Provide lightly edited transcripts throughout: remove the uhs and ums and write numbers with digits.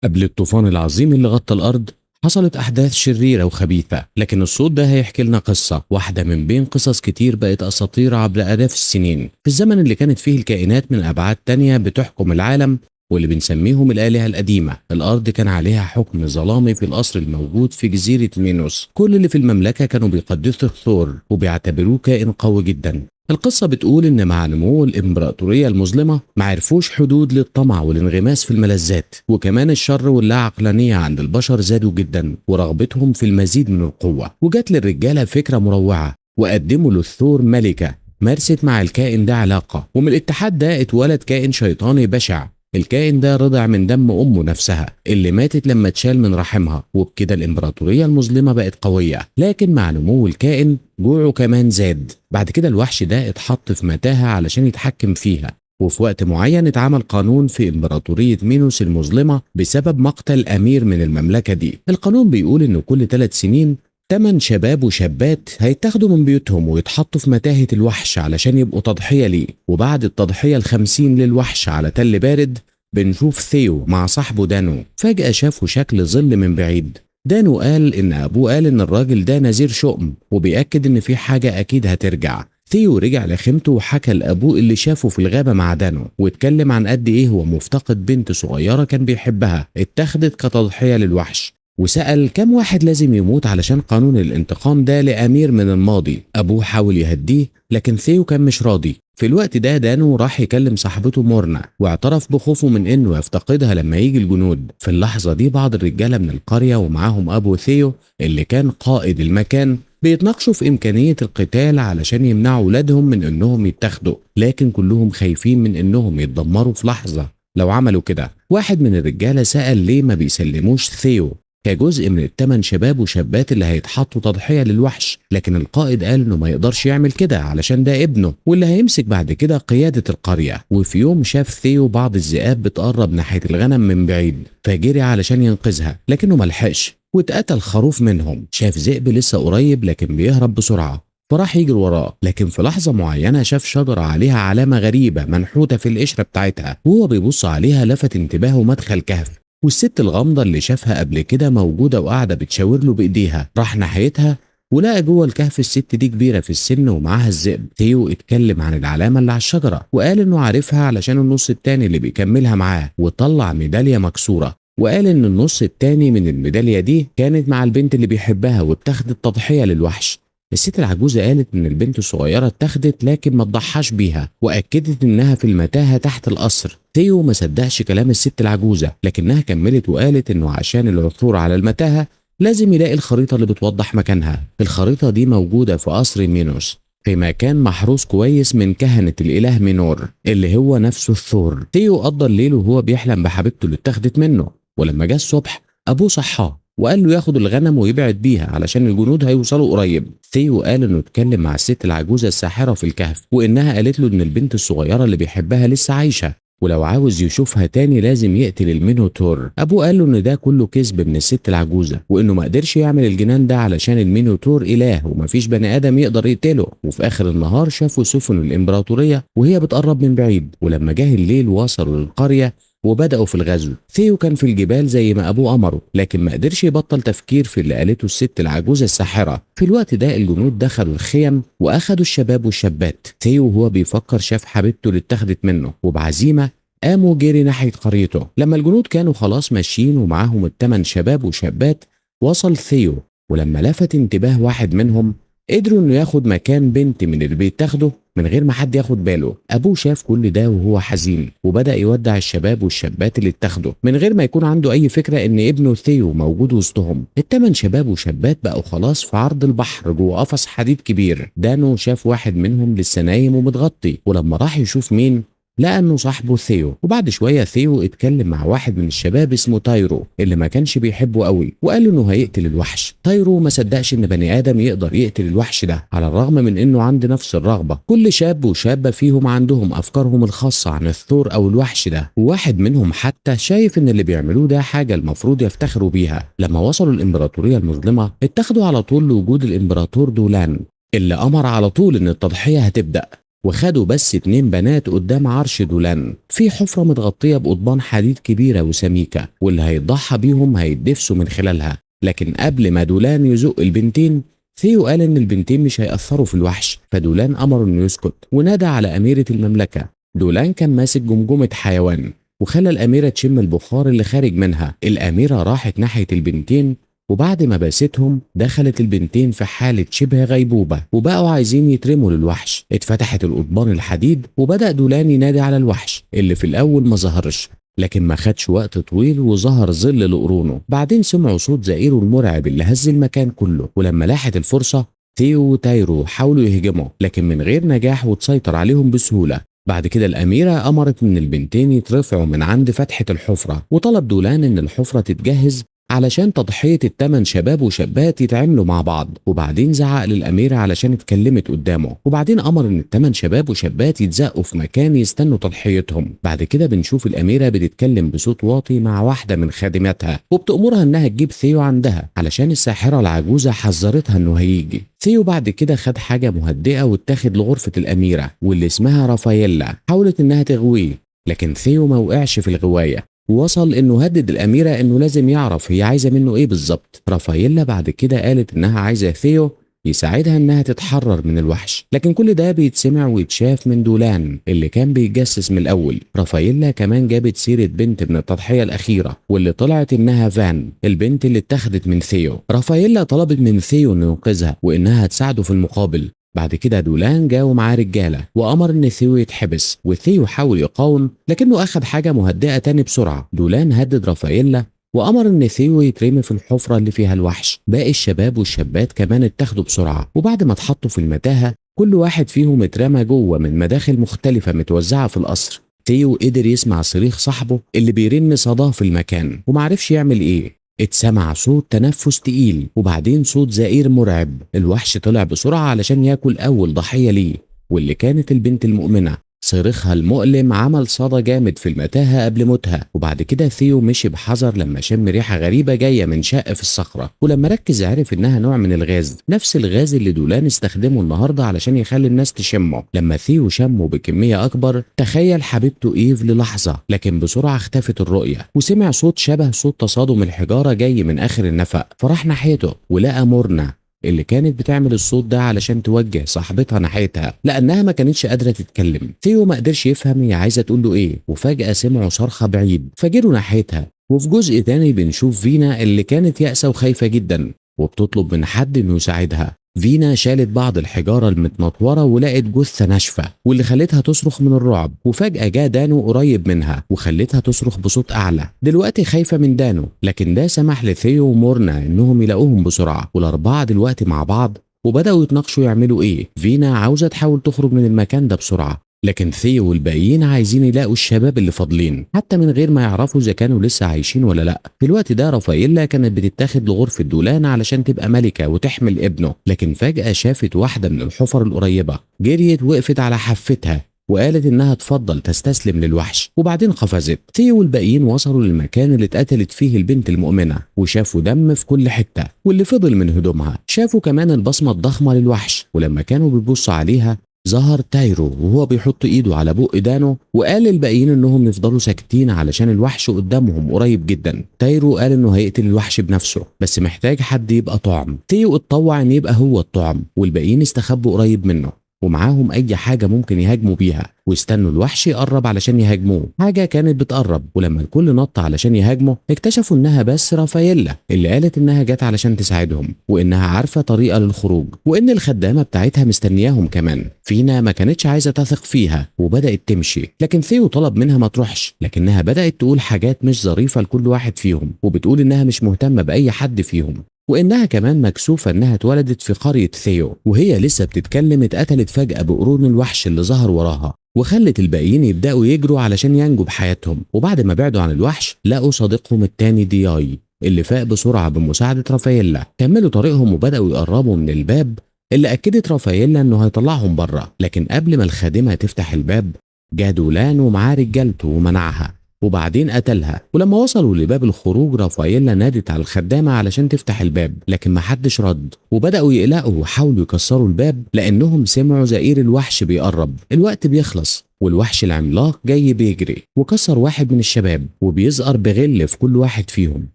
قبل الطوفان العظيم اللي غطى الأرض حصلت أحداث شريرة وخبيثة، لكن الصوت ده هيحكي لنا قصة واحدة من بين قصص كتير بقت أساطير عبر آلاف السنين. في الزمن اللي كانت فيه الكائنات من أبعاد تانية بتحكم العالم واللي بنسميهم الآلهة القديمة، الأرض كان عليها حكم ظلامي في القصر الموجود في جزيرة مينوس. كل اللي في المملكة كانوا بيقدسوا الثور وبيعتبروه كائن قوي جدا. القصة بتقول إن مع نمو الإمبراطورية المظلمة معرفوش حدود للطمع والانغماس في الملذات، وكمان الشر واللا عقلانية عند البشر زادوا جدا ورغبتهم في المزيد من القوة. وجات للرجالة فكرة مروعة وقدموا للثور ملكة مارست مع الكائن ده علاقة، ومن الاتحاد ده اتولد كائن شيطاني بشع. الكائن ده رضع من دم أمه نفسها اللي ماتت لما اتشال من رحمها، وبكده الإمبراطورية المظلمة بقت قوية. لكن مع نمو الكائن جوعه كمان زاد. بعد كده الوحش ده اتحط في متاهة علشان يتحكم فيها، وفي وقت معين اتعمل قانون في إمبراطورية مينوس المظلمة بسبب مقتل أمير من المملكة دي. القانون بيقول إن كل 3 سنين 8 شباب وشابات هيتاخدوا من بيوتهم ويتحطوا في متاهة الوحش علشان يبقوا تضحية ليه. وبعد التضحية ال50 للوحش على تل بارد بنشوف ثيو مع صاحبه دانو. فجأة شافوا شكل ظل من بعيد. دانو قال إن أبوه قال إن الراجل ده نذير شؤم وبيأكد إن في حاجة أكيد هترجع. ثيو رجع لخيمته وحكى لأبوه اللي شافه في الغابة مع دانو، واتكلم عن قد إيه هو مفتقد بنت صغيرة كان بيحبها اتخذت كتضحية للوحش، وسأل كم واحد لازم يموت علشان قانون الانتقام ده لأمير من الماضي. أبوه حاول يهديه لكن ثيو كان مش راضي. في الوقت ده دانو راح يكلم صاحبته مورنا واعترف بخوفه من انه يفتقدها لما يجي الجنود. في اللحظة دي بعض الرجالة من القرية ومعاهم ابو ثيو اللي كان قائد المكان بيتناقشوا في امكانية القتال علشان يمنعوا ولادهم من انهم يتاخدوا، لكن كلهم خايفين من انهم يتدمروا في لحظة لو عملوا كده. واحد من الرجالة سأل ليه ما بيسلموش ثيو كجزء من ال8 شباب وشابات اللي هيتحطوا تضحية للوحش، لكن القائد قال انه ما يقدرش يعمل كده علشان ده ابنه واللي هيمسك بعد كده قيادة القرية. وفي يوم شاف ثيو بعض الذئاب بتقرب ناحية الغنم من بعيد فجري علشان ينقذها لكنه ملحقش واتقتل خروف منهم. شاف ذئب لسه قريب لكن بيهرب بسرعة فراح يجري وراه، لكن في لحظة معينة شاف شجرة عليها علامة غريبة منحوتة في القشرة بتاعتها، وهو بيبص عليها لفت انتباهه مدخل كهف، والست الغامضة اللي شافها قبل كده موجودة وقاعدة بتشاور له بإيديها. راح ناحيتها ولقى جوه الكهف الست دي كبيرة في السن ومعاها الذئب. ثيو اتكلم عن العلامة اللي على الشجرة وقال انه عارفها علشان النص التاني اللي بيكملها معاه، وطلع ميدالية مكسورة وقال ان النص التاني من الميدالية دي كانت مع البنت اللي بيحبها واتخذت تضحية للوحش. الست العجوزة قالت إن البنت الصغيرة اتاخدت لكن ما تضحاش بيها، وأكدت إنها في المتاهة تحت القصر. ثيو ما صدقش كلام الست العجوزة لكنها كملت وقالت إنه عشان العثور على المتاهة لازم يلاقي الخريطة اللي بتوضح مكانها. الخريطة دي موجودة في قصر مينوس في مكان محروس كويس من كهنة الإله مينور اللي هو نفسه الثور. ثيو قضى الليل وهو بيحلم بحبيبته اللي اتاخدت منه، ولما جه الصبح أبوه صحاه وقال له ياخد الغنم ويبعد بيها علشان الجنود هيوصلوا قريب. ثيو قال انه اتكلم مع الست العجوزة الساحرة في الكهف وانها قالت له ان البنت الصغيرة اللي بيحبها لسه عايشة ولو عاوز يشوفها تاني لازم يقتل المينوتور. ابوه قال له ان ده كله كذب من الست العجوزة وانه ما قدرش يعمل الجنان ده علشان المينوتور اله ومفيش بني ادم يقدر يقتله. وفي اخر النهار شافوا سفن الامبراطورية وهي بتقرب من بعيد، ولما جه الليل وصلوا للقرية وبدأوا في الغزو. ثيو كان في الجبال زي ما أبوه أمره لكن ما قدرش يبطل تفكير في اللي قالته الست العجوزة الساحرة. في الوقت ده الجنود دخلوا الخيم وأخدوا الشباب والشابات. ثيو وهو بيفكر شاف حبيبته اللي اتاخدت منه وبعزيمة قاموا جري ناحية قريته. لما الجنود كانوا خلاص ماشيين ومعاهم ال8 شباب وشابات وصل ثيو، ولما لفت انتباه واحد منهم قدروا انه ياخد مكان بنت من اللي بيتاخده من غير ما حد ياخد باله. ابوه شاف كل ده وهو حزين وبدأ يودع الشباب والشابات اللي اتاخدوا من غير ما يكون عنده اي فكرة ان ابنه ثيو موجود وسطهم. ال8 شباب وشابات بقوا خلاص في عرض البحر جوه قفص حديد كبير. دانو شاف واحد منهم لسه نايم ومتغطي، ولما راح يشوف مين لقى انه صاحبه ثيو. وبعد شويه ثيو اتكلم مع واحد من الشباب اسمه تايرو اللي ما كانش بيحبه قوي وقال له انه هيقتل الوحش. تايرو ما صدقش ان بني ادم يقدر يقتل الوحش ده على الرغم من انه عنده نفس الرغبه. كل شاب وشابه فيهم عندهم افكارهم الخاصه عن الثور او الوحش ده، وواحد منهم حتى شايف ان اللي بيعملوه ده حاجه المفروض يفتخروا بيها. لما وصلوا الامبراطوريه المظلمه اتخذوا على طول لوجود الامبراطور دولان اللي امر على طول ان التضحيه هتبدا. وخدوا بس 2 بنات قدام عرش دولان في حفرة متغطية بقضبان حديد كبيرة وسميكة، واللي هيتضحى بيهم هيتدفسوا من خلالها. لكن قبل ما دولان يزق البنتين، ثيو قال ان البنتين مش هيأثروا في الوحش، فدولان امره انه يسكت ونادى على اميرة المملكة. دولان كان ماسك جمجمة حيوان وخلى الاميرة تشم البخار اللي خارج منها. الاميرة راحت ناحية البنتين، وبعد ما باستهم دخلت البنتين في حالة شبه غيبوبة وبقوا عايزين يترموا للوحش. اتفتحت القضبان الحديد وبدأ دولان ينادي على الوحش اللي في الأول ما ظهرش، لكن ما خدش وقت طويل وظهر ظل لقرونه. بعدين سمعوا صوت زئيره المرعب اللي هز المكان كله، ولما لاحت الفرصة ثيو وتايرو حاولوا يهجموا لكن من غير نجاح وتسيطر عليهم بسهولة. بعد كده الأميرة أمرت إن البنتين يترفعوا من عند فتحة الحفرة، وطلب دولان إن الحفرة تتجهز علشان تضحية ال8 شباب وشابات يتعاملوا مع بعض. وبعدين زعق للأميرة علشان اتكلمت قدامه، وبعدين أمر إن ال8 شباب وشابات يتزقوا في مكان يستنوا تضحيتهم. بعد كده بنشوف الأميرة بتتكلم بصوت واطي مع واحدة من خادماتها وبتأمرها إنها تجيب ثيو عندها علشان الساحرة العجوزة حذرتها إنه هيجي. ثيو بعد كده خد حاجة مهدئة واتاخد لغرفة الأميرة واللي اسمها رافاييلا. حاولت إنها تغويه لكن ثيو ما وقعش في الغواية، ووصل انه هدد الاميره انه لازم يعرف هي عايزه منه ايه بالظبط. رافاييلا بعد كده قالت انها عايزه ثيو يساعدها انها تتحرر من الوحش، لكن كل ده بيتسمع ويتشاف من دولان اللي كان بيتجسس من الاول. رافاييلا كمان جابت سيره بنت من التضحيه الاخيره واللي طلعت انها فان، البنت اللي اتخذت من ثيو. رافاييلا طلبت من ثيو انه ينقذها وانها تساعده في المقابل. بعد كده دولان جا ومعاه رجاله وامر ان ثيو يتحبس، وثيو حاول يقاوم لكنه اخذ حاجه مهدئه تاني بسرعه. دولان هدد رافاييلا وامر ان ثيو يترمي في الحفره اللي فيها الوحش. باقي الشباب والشابات كمان اتاخدوا بسرعه، وبعد ما اتحطوا في المتاهه كل واحد فيهم اترمى جوه من مداخل مختلفه متوزعه في القصر. ثيو قدر يسمع صريخ صاحبه اللي بيرن صداه في المكان ومعرفش يعمل ايه. اتسمع صوت تنفس تقيل وبعدين صوت زئير مرعب. الوحش طلع بسرعة علشان ياكل أول ضحية ليه، واللي كانت البنت المؤمنة. صريخها المؤلم عمل صدى جامد في المتاهة قبل موتها. وبعد كده ثيو مشي بحذر لما شم ريحة غريبة جاية من شق في الصخرة، ولما ركز عرف انها نوع من الغاز، نفس الغاز اللي دولان استخدمه النهاردة علشان يخلي الناس تشمه. لما ثيو شمه بكمية اكبر تخيل حبيبته ايف للحظة، لكن بسرعة اختفت الرؤية وسمع صوت شبه صوت تصادم الحجارة جاي من اخر النفق. فراح ناحيته ولقى مورنا اللي كانت بتعمل الصوت ده علشان توجه صاحبتها ناحيتها لانها ما كانتش قادره تتكلم. ثيو ما قدرش يفهم هي عايزه تقول له ايه، وفجاه سمعوا صرخه بعيد فجروا ناحيتها. وفي جزء تاني بنشوف فينا اللي كانت يائسه وخايفه جدا وبتطلب من حد انه يساعدها. فينا شالت بعض الحجاره المتنطوره ولقت جثه ناشفه واللي خلتها تصرخ من الرعب. وفجاه جاء دانو قريب منها وخلتها تصرخ بصوت اعلى، دلوقتي خايفه من دانو، لكن ده سمح لثيو ومورنا انهم يلاقوهم بسرعه. والاربعه دلوقتي مع بعض وبداوا يتناقشوا يعملوا ايه. فينا عاوزه تحاول تخرج من المكان ده بسرعه، لكن ثيو والباقيين عايزين يلاقوا الشباب اللي فاضلين حتى من غير ما يعرفوا اذا كانوا لسه عايشين ولا لا. في الوقت ده رافاييلا كانت بتتاخد لغرفه دولان علشان تبقى ملكه وتحمل ابنه، لكن فجاه شافت واحده من الحفر القريبه، جريت وقفت على حفتها وقالت انها تفضل تستسلم للوحش، وبعدين قفزت. ثيو والباقيين وصلوا للمكان اللي اتقتلت فيه البنت المؤمنه وشافوا دم في كل حته، واللي فضل من هدومها. شافوا كمان البصمه الضخمه للوحش، ولما كانوا بيبصوا عليها ظهر تايرو وهو بيحط ايده على بق دانو وقال للباقيين انهم يفضلوا ساكتين علشان الوحش قدامهم قريب جدا. تايرو قال انه هيقتل الوحش بنفسه بس محتاج حد يبقى طعم. ثيو اتطوع ان يبقى هو الطعم، والباقيين استخبوا قريب منه ومعاهم اي حاجه ممكن يهاجموا بيها، واستنوا الوحش يقرب علشان يهاجموه. حاجه كانت بتقرب، ولما الكل نط علشان يهاجمه اكتشفوا انها بس رافاييلا اللي قالت انها جت علشان تساعدهم وانها عارفه طريقه للخروج، وان الخدامه بتاعتها مستنياهم كمان. فينا ما كانتش عايزه تثق فيها وبدات تمشي، لكن ثيو طلب منها ما تروحش، لكنها بدات تقول حاجات مش ظريفه لكل واحد فيهم، وبتقول انها مش مهتمه باي حد فيهم، وإنها كمان مكسوفة إنها اتولدت في قرية ثيو. وهي لسه بتتكلم اتقتلت فجأة بقرون الوحش اللي ظهر وراها، وخلت الباقيين يبدأوا يجروا علشان ينجوا بحياتهم. وبعد ما بعدوا عن الوحش لقوا صديقهم التاني دياي اللي فاق بسرعة بمساعدة رافاييلا. كملوا طريقهم وبدأوا يقربوا من الباب اللي أكدت رافاييلا إنه هيطلعهم بره، لكن قبل ما الخادمة تفتح الباب جا دولان ومعاه رجالته ومنعها. وبعدين قتلها. ولما وصلوا لباب الخروج رافاييلا نادت على الخدامة علشان تفتح الباب، لكن محدش رد، وبدأوا يقلقوا وحاولوا يكسروا الباب لأنهم سمعوا زئير الوحش بيقرب. الوقت بيخلص والوحش العملاق جاي بيجري وكسر واحد من الشباب وبيزقر بغل في كل واحد فيهم.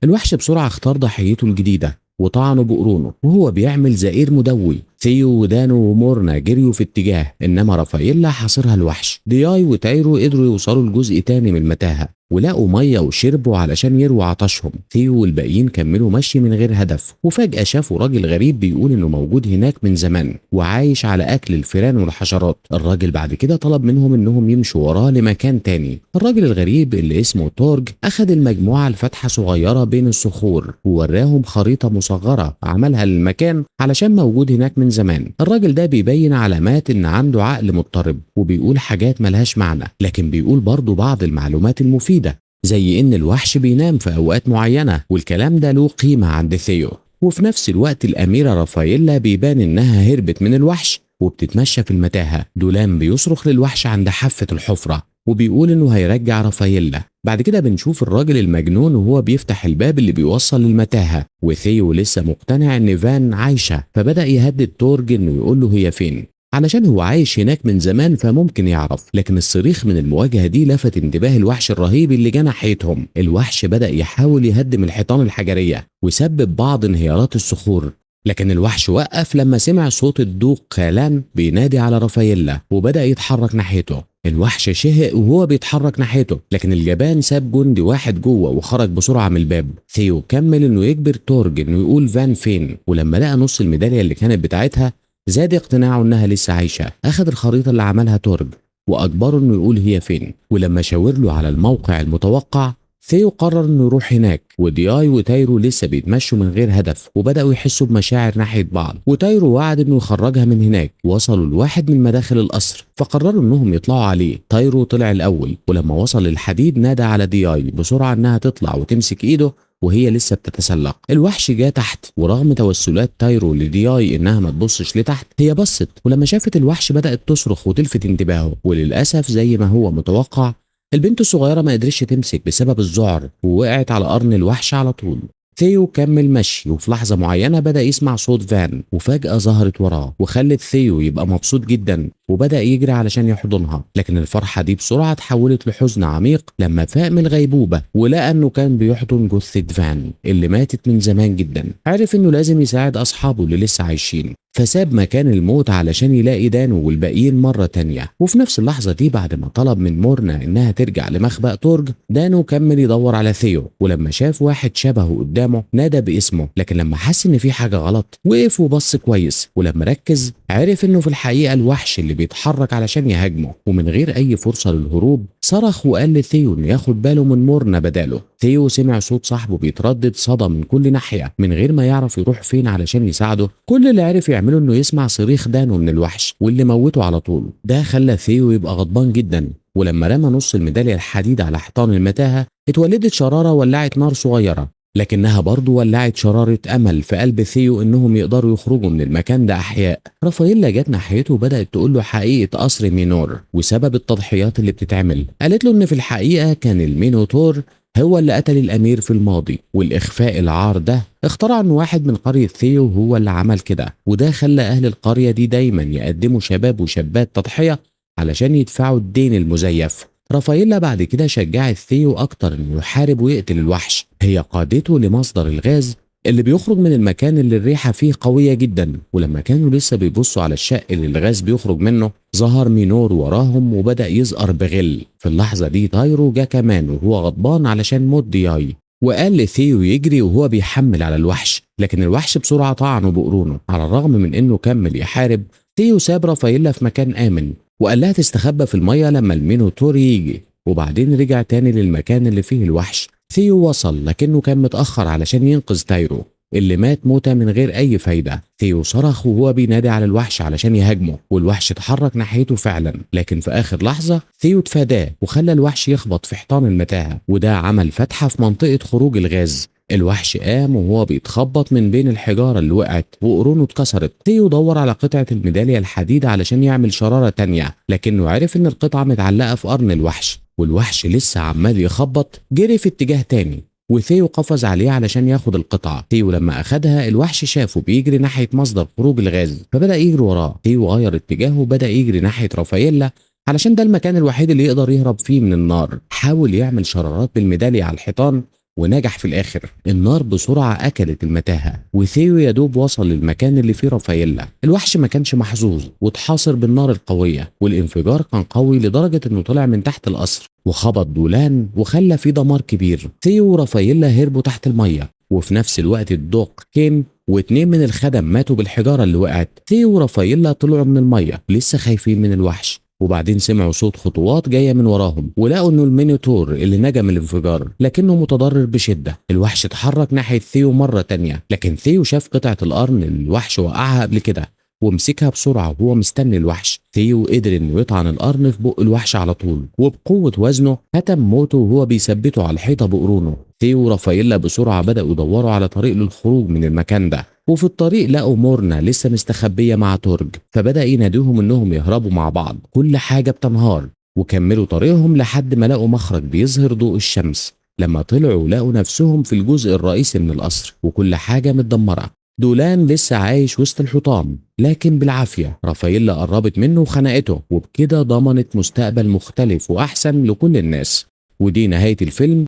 الوحش بسرعة اختار ضحيته الجديدة وطعنه بقرونه وهو بيعمل زئير مدوي. ثيو ودانو ومورنا جريوا في اتجاه، انما رافاييلا حاصرها الوحش. دياي وتايرو قدروا يوصلوا لجزء تاني من المتاهه ولقوا ميه وشربوا علشان يرووا عطشهم. ثيو والباقيين كملوا مشي من غير هدف، وفجاه شافوا راجل غريب بيقول انه موجود هناك من زمان وعايش على اكل الفئران والحشرات. الراجل بعد كده طلب منهم انهم يمشوا وراه لمكان تاني. الراجل الغريب اللي اسمه تورج اخذ المجموعه لفتحه صغيره بين الصخور ووراهم خريطه مصغره عملها للمكان علشان موجود هناك من زمان. الراجل ده بيبين علامات ان عنده عقل مضطرب وبيقول حاجات ملهاش معنى، لكن بيقول برضه بعض المعلومات المفيدة زي ان الوحش بينام في اوقات معينة، والكلام ده له قيمة عند ثيو. وفي نفس الوقت الاميرة رافاييلا بيبان انها هربت من الوحش وبتتمشى في المتاهة. دولان بيصرخ للوحش عند حافة الحفرة وبيقول انه هيرجع رافاييلا. بعد كده بنشوف الراجل المجنون وهو بيفتح الباب اللي بيوصل للمتاهة، وثيو لسه مقتنع ان فان عايشة، فبدأ يهدد تورج انه يقول له هي فين علشان هو عايش هناك من زمان فممكن يعرف. لكن الصريخ من المواجهة دي لفت انتباه الوحش الرهيب اللي جه ناحيتهم. الوحش بدأ يحاول يهدم الحيطان الحجرية وسبب بعض انهيارات الصخور، لكن الوحش وقف لما سمع صوت الدوق خالان بينادي على رافاييلا وبدأ يتحرك ناحيته. الوحش شهق وهو بيتحرك ناحيته، لكن الجبان ساب جندي واحد جوه وخرج بسرعة من الباب. ثيو كمل انه يجبر تورج انه يقول فان فين، ولما لقى نص الميدالية اللي كانت بتاعتها زاد اقتناعه انها لسه عايشة. اخذ الخريطة اللي عملها تورج واجبره انه يقول هي فين، ولما شاور له على الموقع المتوقع ثيو قرر انه يروح هناك. ودياي وتايرو لسه بيتمشوا من غير هدف وبداوا يحسوا بمشاعر ناحيه بعض، وتايرو وعد انه يخرجها من هناك. وصلوا لواحد من مداخل القصر فقرروا انهم يطلعوا عليه. تايرو طلع الاول، ولما وصل للحديد نادى على دياي بسرعه انها تطلع وتمسك ايده وهي لسه بتتسلق. الوحش جه تحت، ورغم توسلات تايرو لدياي انها ما تبصش لتحت هي بصت، ولما شافت الوحش بدات تصرخ وتلفت انتباهه. وللاسف زي ما هو متوقع البنت الصغيرة ما قدرتش تمسك بسبب الذعر ووقعت على قرن الوحش على طول. ثيو كمل مشي، وفي لحظة معينة بدأ يسمع صوت فان وفجأة ظهرت وراه وخلت ثيو يبقى مبسوط جدا وبدأ يجري علشان يحضنها. لكن الفرحة دي بسرعة اتحولت لحزن عميق لما فاق من الغيبوبة ولقى انه كان بيحضن جثة فان اللي ماتت من زمان جدا. عرف انه لازم يساعد اصحابه اللي لسه عايشين، فساب مكان الموت علشان يلاقي دانو والباقيين مرة تانية. وفي نفس اللحظة دي بعد ما طلب من مورنا انها ترجع لمخبأ تورج، دانو كمل يدور على ثيو، ولما شاف واحد شبهه قدامه نادى باسمه. لكن لما حس ان في حاجة غلط وقف وبص كويس، ولما ركز عرف انه في الحقيقة الوحش اللي بيتحرك علشان يهاجمه. ومن غير اي فرصة للهروب صرخ وقال لثيو انه ياخد باله من مورنا بداله. ثيو سمع صوت صاحبه بيتردد صدى من كل ناحية من غير ما يعرف يروح فين علشان يساعده. كل اللي عرف يعمله انه يسمع صريخ دانو من الوحش واللي موته على طول. ده خلى ثيو يبقى غضبان جدا، ولما رمى نص الميدالية الحديد على حيطان المتاهة اتولدت شرارة ولعت نار صغيرة، لكنها برضه ولعت شرارة أمل في قلب ثيو إنهم يقدروا يخرجوا من المكان ده أحياء. رافاييلا جت ناحيته وبدأت تقول له حقيقة قصر مينور وسبب التضحيات اللي بتتعمل. قالت له إن في الحقيقة كان المينوتور هو اللي قتل الأمير في الماضي، والإخفاء العار ده اخترع إن واحد من قرية ثيو هو اللي عمل كده، وده خلى أهل القرية دي دايما يقدموا شباب وشابات تضحية علشان يدفعوا الدين المزيف. رافاييلا بعد كده شجعت ثيو أكتر إنه يحارب ويقتل الوحش. هي قادته لمصدر الغاز اللي بيخرج من المكان اللي الريحة فيه قوية جدا. ولما كانوا لسه بيبصوا على الشق اللي الغاز بيخرج منه ظهر مينور وراهم وبدأ يزقر بغل. في اللحظة دي تايرو جه كمان وهو غضبان علشان موت دياي، وقال لثيو يجري وهو بيحمل على الوحش، لكن الوحش بسرعة طعنه بقرونه. على الرغم من إنه كمل يحارب، ثيو ساب رافاييلا في مكان آمن وقال لها تستخبى في المية لما المينوتور يجي، وبعدين رجع تاني للمكان اللي فيه الوحش. ثيو وصل لكنه كان متأخر علشان ينقذ تايرو اللي مات موتة من غير أي فايدة. ثيو صرخ وهو بينادي على الوحش علشان يهاجمه، والوحش اتحرك ناحيته فعلا، لكن في آخر لحظة ثيو تفاداه وخلى الوحش يخبط في حيطان المتاهة، وده عمل فتحة في منطقة خروج الغاز. الوحش قام وهو بيتخبط من بين الحجارة اللي وقعت وقرونه اتكسرت. ثيو دور على قطعة الميدالية الحديد علشان يعمل شرارة تانية، لكنه عرف ان القطعة متعلقة في قرن الوحش. والوحش لسه عمال يخبط جري في اتجاه تاني، وثيو قفز عليه علشان ياخد القطعة. ثيو لما أخدها الوحش شافه بيجري ناحية مصدر خروج الغاز، فبدأ يجري وراه. ثيو غير اتجاهه وبدأ يجري ناحية رافاييلا علشان ده المكان الوحيد اللي يقدر يهرب فيه من النار. حاول يعمل شرارات بالميدالية على الحيطان ونجح في الآخر. النار بسرعة أكلت المتاهة وثيو يدوب وصل للمكان اللي فيه رافاييلا. الوحش ما كانش محظوظ واتحاصر بالنار القوية، والانفجار كان قوي لدرجة انه طلع من تحت القصر وخبط دولان وخلى فيه دمار كبير. ثيو ورافاييلا هربوا تحت المية، وفي نفس الوقت الدوق كين واتنين من الخدم ماتوا بالحجارة اللي وقعت. ثيو ورافاييلا طلعوا من المية لسه خايفين من الوحش، وبعدين سمعوا صوت خطوات جايه من وراهم ولقوا انه المينيتور اللي نجا من الانفجار لكنه متضرر بشده. الوحش اتحرك ناحيه ثيو مره تانية، لكن ثيو شاف قطعه القرن اللي الوحش وقعها قبل كده ومسكها بسرعه وهو مستني الوحش. ثيو قدر انه يطعن القرن في بق الوحش على طول، وبقوه وزنه هتم موته وهو بيثبته على الحيطه بقرونه. ثيو ورافاييلا بسرعه بداوا يدوروا على طريق للخروج من المكان ده، وفي الطريق لقوا مورنا لسه مستخبيه مع تورج، فبدا ينادوهم انهم يهربوا مع بعض. كل حاجه بتنهار، وكملوا طريقهم لحد ما لقوا مخرج بيظهر ضوء الشمس. لما طلعوا لقوا نفسهم في الجزء الرئيسي من القصر وكل حاجه متدمره. دولان لسه عايش وسط الحطام لكن بالعافيه. رافاييلا قربت منه وخنقته، وبكده ضمنت مستقبل مختلف واحسن لكل الناس. ودي نهايه الفيلم.